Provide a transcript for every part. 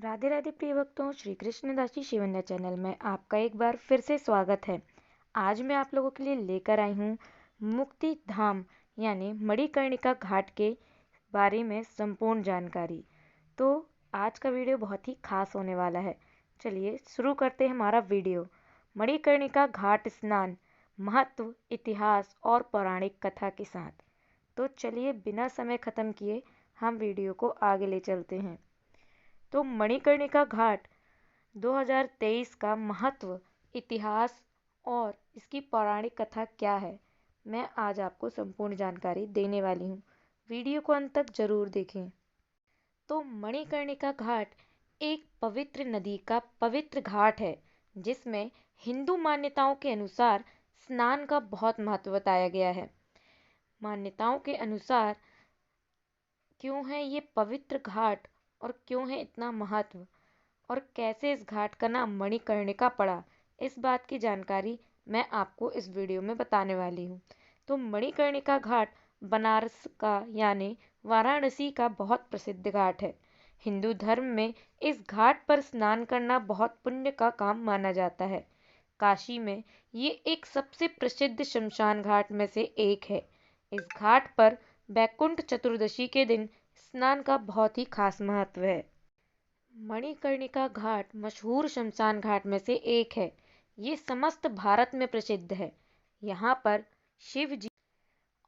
राधे राधे प्रिय भक्तों, श्री कृष्णदास जी शिवन्या चैनल में आपका एक बार फिर से स्वागत है। आज मैं आप लोगों के लिए लेकर आई हूँ मुक्ति धाम यानी मणिकर्णिका घाट के बारे में संपूर्ण जानकारी। तो आज का वीडियो बहुत ही खास होने वाला है। चलिए शुरू करते हैं हमारा वीडियो। मणिकर्णिका घाट स्नान, महत्व, इतिहास और पौराणिक कथा के साथ। तो चलिए बिना समय खत्म किए हम वीडियो को आगे ले चलते हैं। तो मणिकर्णिका घाट 2023 का महत्व, इतिहास और इसकी पौराणिक कथा क्या है, मैं आज आपको संपूर्ण जानकारी देने वाली हूँ। वीडियो को अंत तक जरूर देखें। तो मणिकर्णिका घाट एक पवित्र नदी का पवित्र घाट है, जिसमें हिंदू मान्यताओं के अनुसार स्नान का बहुत महत्व बताया गया है। मान्यताओं के अनुसार क्यों है ये पवित्र घाट और क्यों है इतना महत्व और कैसे इस घाट का नाम मणिकर्णिका पड़ा, इस बात की जानकारी मैं आपको इस वीडियो में बताने वाली हूँ। तो मणिकर्णिका घाट बनारस का यानी वाराणसी का बहुत प्रसिद्ध घाट है। हिंदू धर्म में इस घाट पर स्नान करना बहुत पुण्य का काम माना जाता है। काशी में ये एक सबसे प्रसिद्ध शमशान घाट में से एक है। इस घाट पर बैकुंठ चतुर्दशी के दिन स्नान का बहुत ही खास महत्व है। मणिकर्णिका घाट मशहूर शमशान घाट में से एक है। ये समस्त भारत में प्रसिद्ध है। यहाँ पर शिव जी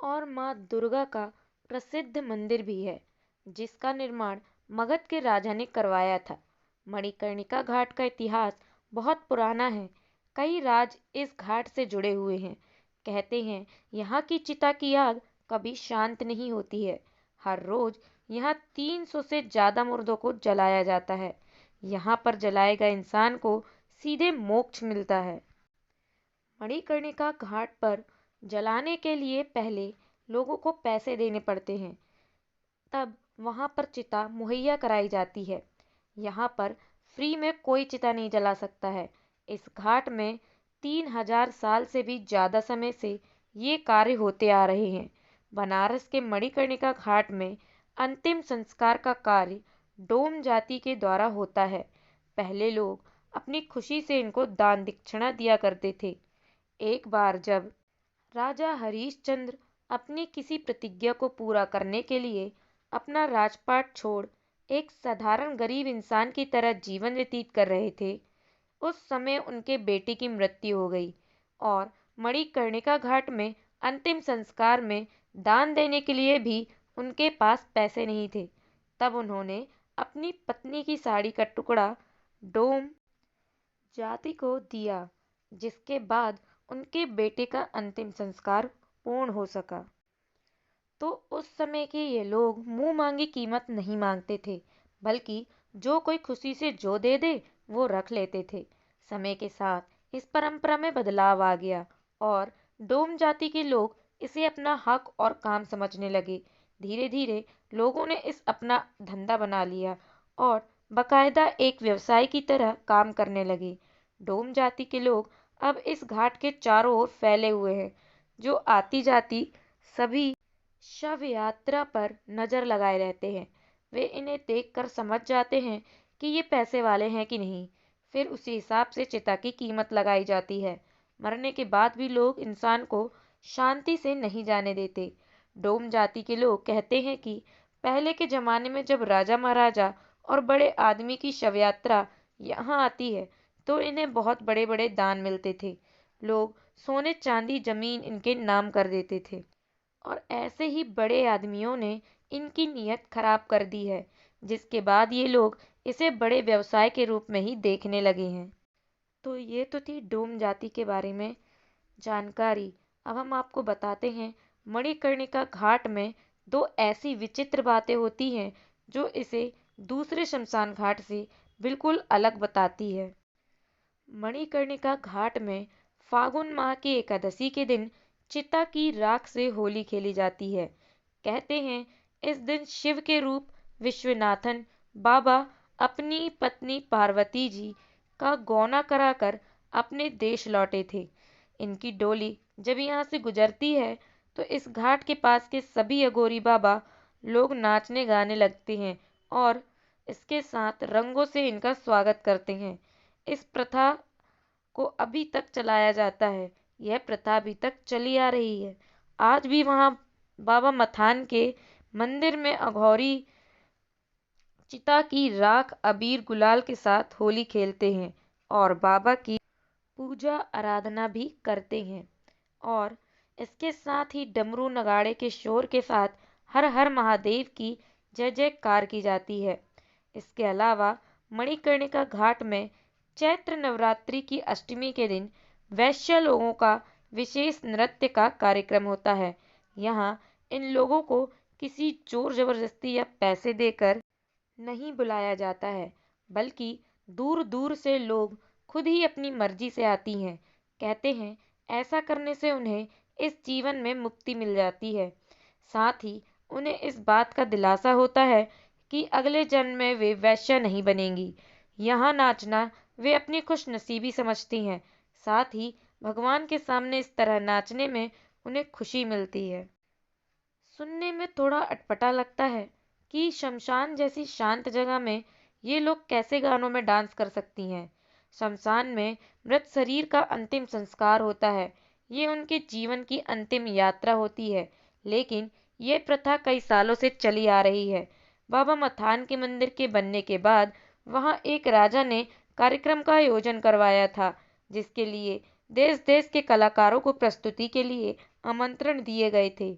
और माँ दुर्गा का प्रसिद्ध मंदिर भी है, जिसका निर्माण मगध के राजा ने करवाया था। मणिकर्णिका घाट का इतिहास बहुत पुराना है। कई राज इस घाट से जुड़े हुए हैं। कहते हैं यहाँ की चिता की आग कभी शांत नहीं होती है। हर रोज यहाँ 300 से ज्यादा मुर्दों को जलाया जाता है। यहाँ पर जलाए गए इंसान को सीधे मोक्ष मिलता है। मणिकर्णिका घाट पर जलाने के लिए पहले लोगों को पैसे देने पड़ते हैं, तब वहाँ पर चिता मुहैया कराई जाती है। यहाँ पर फ्री में कोई चिता नहीं जला सकता है। इस घाट में 3000 साल से भी ज़्यादा समय से ये कार्य होते आ रहे हैं। बनारस के मणिकर्णिका घाट में अंतिम संस्कार का कार्य डोम जाति के द्वारा होता है। पहले लोग अपनी खुशी से इनको दान दक्षिणा दिया करते थे। एक बार जब राजा हरिश्चंद्र अपनी किसी प्रतिज्ञा को पूरा करने के लिए अपना राजपाट छोड़ एक साधारण गरीब इंसान की तरह जीवन व्यतीत कर रहे थे, उस समय उनके बेटे की मृत्यु हो गई और मणिकर्णिका घाट में अंतिम संस्कार में दान देने के लिए भी उनके पास पैसे नहीं थे। तब उन्होंने अपनी पत्नी की साड़ी का टुकड़ा डोम जाति को दिया, जिसके बाद उनके बेटे का अंतिम संस्कार पूर्ण हो सका। तो उस समय के ये लोग मुंह मांगी कीमत नहीं मांगते थे, बल्कि जो कोई खुशी से जो दे दे वो रख लेते थे। समय के साथ इस परंपरा में बदलाव आ गया और डोम जाति के लोग इसे अपना हक और काम समझने लगे। धीरे धीरे लोगों ने इस अपना धंधा बना लिया और बकायदा एक व्यवसाय की तरह काम करने लगे। डोम जाति के लोग अब इस घाट के चारों ओर फैले हुए हैं, जो आती जाती सभी शव यात्रा पर नजर लगाए रहते हैं। वे इन्हें देखकर समझ जाते हैं कि ये पैसे वाले हैं कि नहीं। फिर उसी हिसाब से चिता की कीमत लगाई जाती है। मरने के बाद भी लोग इंसान को शांति से नहीं जाने देते। डोम जाति के लोग कहते हैं कि पहले के जमाने में जब राजा महाराजा और बड़े आदमी की शव यात्रा यहाँ आती है, तो इन्हें बहुत बड़े बड़े दान मिलते थे। लोग सोने चांदी जमीन इनके नाम कर देते थे और ऐसे ही बड़े आदमियों ने इनकी नीयत खराब कर दी है, जिसके बाद ये लोग इसे बड़े व्यवसाय के रूप में ही देखने लगे हैं। तो ये तो थी डोम जाति के बारे में जानकारी। अब हम आपको बताते हैं मणिकर्णिका घाट में दो ऐसी विचित्र बातें होती हैं जो इसे दूसरे शमशान घाट से बिल्कुल अलग बताती है। मणिकर्णिका घाट में फागुन माह की एकादशी के दिन चिता की राख से होली खेली जाती है। कहते हैं इस दिन शिव के रूप विश्वनाथन बाबा अपनी पत्नी पार्वती जी का गौना कराकर अपने देश लौटे थे। इनकी डोली जब यहाँ से गुजरती है तो इस घाट के पास के सभी अघोरी बाबा लोग नाचने गाने लगते हैं और इसके साथ रंगों से इनका स्वागत करते हैं। इस प्रथा को अभी तक चलाया जाता है। यह प्रथा अभी तक चली आ रही है। आज भी वहाँ बाबा मथान के मंदिर में अघौरी चिता की राख अबीर गुलाल के साथ होली खेलते हैं और बाबा की पूजा आराधना भी करते हैं। और इसके साथ ही डमरू नगाड़े के शोर के साथ हर हर महादेव की जय जयकार की जाती है। इसके अलावा मणिकर्णिका घाट में चैत्र नवरात्रि की अष्टमी के दिन वैश्य लोगों का विशेष नृत्य का कार्यक्रम होता है। यहाँ इन लोगों को किसी जोर जबरदस्ती या पैसे देकर नहीं बुलाया जाता है, बल्कि दूर दूर से लोग खुद ही अपनी मर्जी से आती हैं। कहते हैं ऐसा करने से उन्हें इस जीवन में मुक्ति मिल जाती है। साथ ही उन्हें इस बात का दिलासा होता है कि अगले जन्म में वे वैश्या नहीं बनेंगी। यहाँ नाचना वे अपनी खुशनसीबी समझती हैं। साथ ही भगवान के सामने इस तरह नाचने में उन्हें खुशी मिलती है। सुनने में थोड़ा अटपटा लगता है कि शमशान जैसी शांत जगह में ये लोग कैसे गानों में डांस कर सकती हैं। शमशान में मृत शरीर का अंतिम संस्कार होता है। ये उनके जीवन की अंतिम यात्रा होती है। लेकिन ये प्रथा कई सालों से चली आ रही है। बाबा मथान के मंदिर के बनने के बाद वहाँ एक राजा ने कार्यक्रम का आयोजन करवाया था, जिसके लिए देश देश के कलाकारों को प्रस्तुति के लिए आमंत्रण दिए गए थे।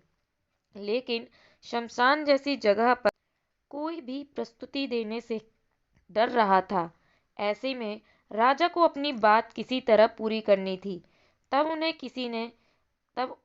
लेकिन शमशान जैसी जगह पर कोई भी प्रस्तुति देने से डर रहा था। ऐसे में राजा को अपनी बात किसी तरह पूरी करनी थी। तब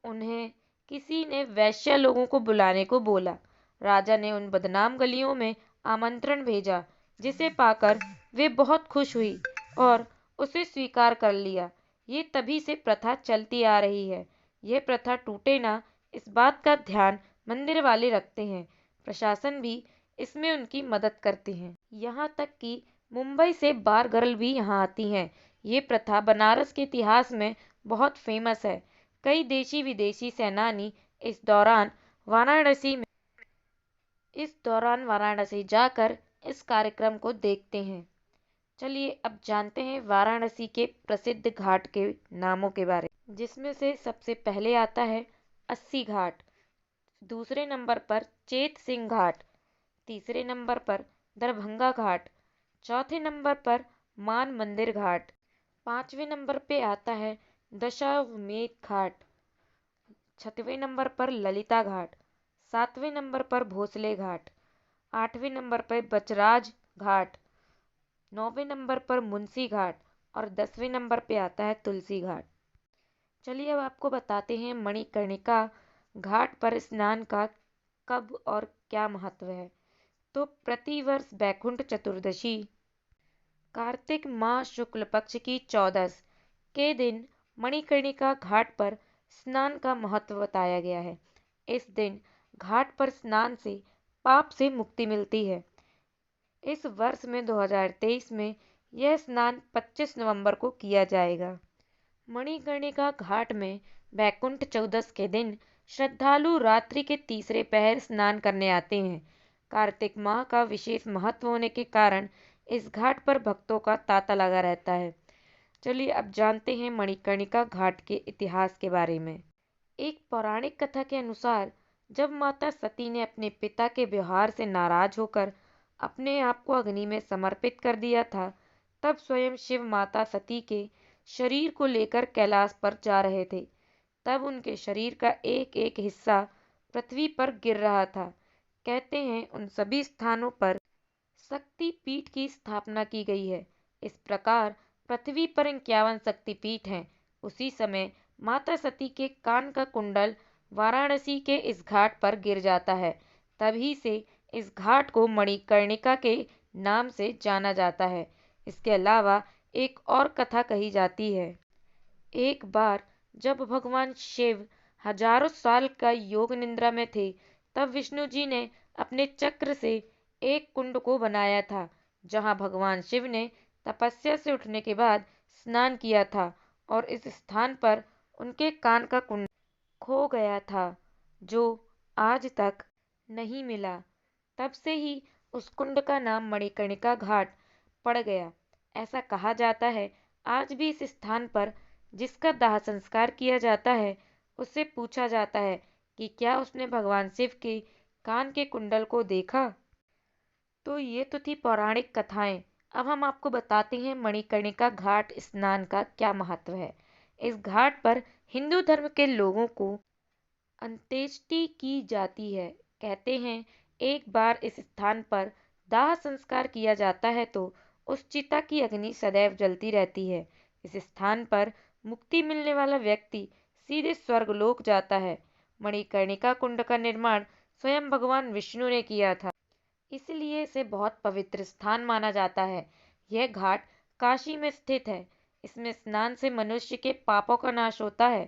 उन्हें किसी ने वैश्य लोगों को बुलाने को बोला। राजा ने उन बदनाम गलियों में आमंत्रण भेजा, जिसे पाकर वे बहुत खुश हुई और उसे स्वीकार कर लिया। ये तभी से प्रथा चलती आ रही है। यह प्रथा टूटे ना, इस बात का ध्यान मंदिर वाले रखते हैं। प्रशासन भी इसमें उनकी मदद करते हैं। यहाँ तक कि मुंबई से बार गर्ल भी यहाँ आती हैं। ये प्रथा बनारस के इतिहास में बहुत फेमस है। कई देशी विदेशी सेनानी इस दौरान वाराणसी जाकर इस कार्यक्रम को देखते हैं। चलिए अब जानते हैं वाराणसी के प्रसिद्ध घाट के नामों के बारे में, जिसमें से सबसे पहले आता है अस्सी घाट, दूसरे नंबर पर चेत सिंह घाट, तीसरे नंबर पर दरभंगा घाट, चौथे नंबर पर मान मंदिर घाट, पांचवें नंबर पे आता है दशाश्वमेध घाट, छठवें नंबर पर ललिता घाट, सातवें नंबर पर भोसले घाट, आठवें नंबर पर बचराज घाट, नौवें नंबर पर मुंशी घाट और 10वें नंबर पे आता है तुलसी घाट। चलिए अब आपको बताते हैं मणिकर्णिका घाट पर स्नान का कब और क्या महत्व है। तो प्रतिवर्ष बैकुंठ चतुर्दशी कार्तिक माह शुक्ल पक्ष की चौदस के दिन मणिकर्णिका घाट पर स्नान का महत्व बताया गया है। इस दिन घाट पर स्नान से पाप से मुक्ति मिलती है। इस वर्ष में 2023 में यह स्नान 25 नवंबर को किया जाएगा। मणिकर्णिका घाट में बैकुंठ चौदस के दिन श्रद्धालु रात्रि के तीसरे पहर स्नान करने आते हैं। कार्तिक माह का विशेष महत्व होने के कारण इस घाट पर भक्तों का तांता लगा रहता है। चलिए अब जानते हैं मणिकर्णिका घाट के इतिहास के बारे में। एक पौराणिक कथा के अनुसार जब माता सती ने अपने पिता के व्यवहार से नाराज होकर अपने आप को अग्नि में समर्पित कर दिया था, तब स्वयं शिव माता सती के शरीर को लेकर कैलाश पर जा रहे थे। तब उनके शरीर का एक एक हिस्सा पृथ्वी पर गिर रहा था। कहते हैं उन सभी स्थानों पर शक्ति पीठ की स्थापना की गई है। इस प्रकार पृथ्वी पर 51 शक्तिपीठ हैं। उसी समय माता सती के कान का कुंडल वाराणसी के इस घाट पर गिर जाता है। तभी से इस घाट को मणिकर्णिका के नाम से जाना जाता है। इसके अलावा एक और कथा कही जाती है। एक बार जब भगवान शिव हजारों साल का योग निद्रा में थे, तब विष्णु जी ने अपने चक्र से एक कुंड को बनाया था, जहां भगवान शिव ने तपस्या से उठने के बाद स्नान किया था और इस स्थान पर उनके कान का कुंड खो गया था, जो आज तक नहीं मिला। तब से ही उस कुंड का नाम मणिकर्णिका घाट पड़ गया। ऐसा कहा जाता है आज भी इस स्थान पर जिसका दाह संस्कार किया जाता है उससे पूछा जाता है कि क्या उसने भगवान शिव के कान के कुंडल को देखा। तो ये तो थी पौराणिक कथाएं। अब हम आपको बताते हैं मणिकर्णिका घाट स्नान का क्या महत्व है। इस घाट पर हिंदू धर्म के लोगों को अंत्येष्टि की जाती है। कहते हैं एक बार इस स्थान पर दाह संस्कार किया जाता है तो उस चिता की अग्नि सदैव जलती रहती है। इस स्थान पर मुक्ति मिलने वाला व्यक्ति सीधे स्वर्गलोक जाता है। मणिकर्णिका कुंड का निर्माण स्वयं भगवान विष्णु ने किया था, इसलिए इसे बहुत पवित्र स्थान माना जाता है। यह घाट काशी में स्थित है। इसमें स्नान से मनुष्य के पापों का नाश होता है।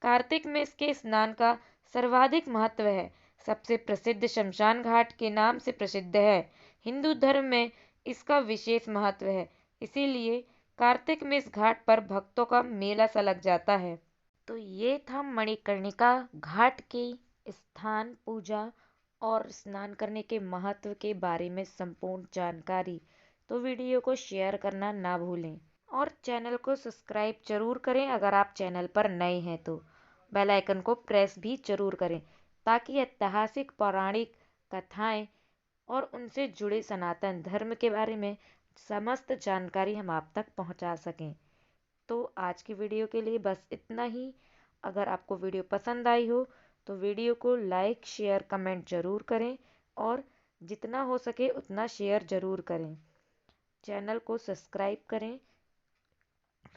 कार्तिक में इसके स्नान का सर्वाधिक महत्व है। सबसे प्रसिद्ध शमशान घाट के नाम से प्रसिद्ध है। हिंदू धर्म में इसका विशेष महत्व है, इसीलिए कार्तिक में इस घाट पर भक्तों का मेला सा लग जाता है। तो ये था मणिकर्णिका घाट की स्थान, पूजा और स्नान करने के महत्व के बारे में संपूर्ण जानकारी। तो वीडियो को शेयर करना ना भूलें और चैनल को सब्सक्राइब जरूर करें। अगर आप चैनल पर नए हैं तो बेल आइकन को प्रेस भी जरूर करें ताकि ऐतिहासिक पौराणिक कथाएं और उनसे जुड़े सनातन धर्म के बारे में समस्त जानकारी हम आप तक पहुंचा सकें। तो आज की वीडियो के लिए बस इतना ही। अगर आपको वीडियो पसंद आई हो तो वीडियो को लाइक शेयर कमेंट ज़रूर करें और जितना हो सके उतना शेयर ज़रूर करें। चैनल को सब्सक्राइब करें।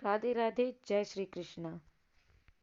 राधे राधे, जय श्री कृष्ण।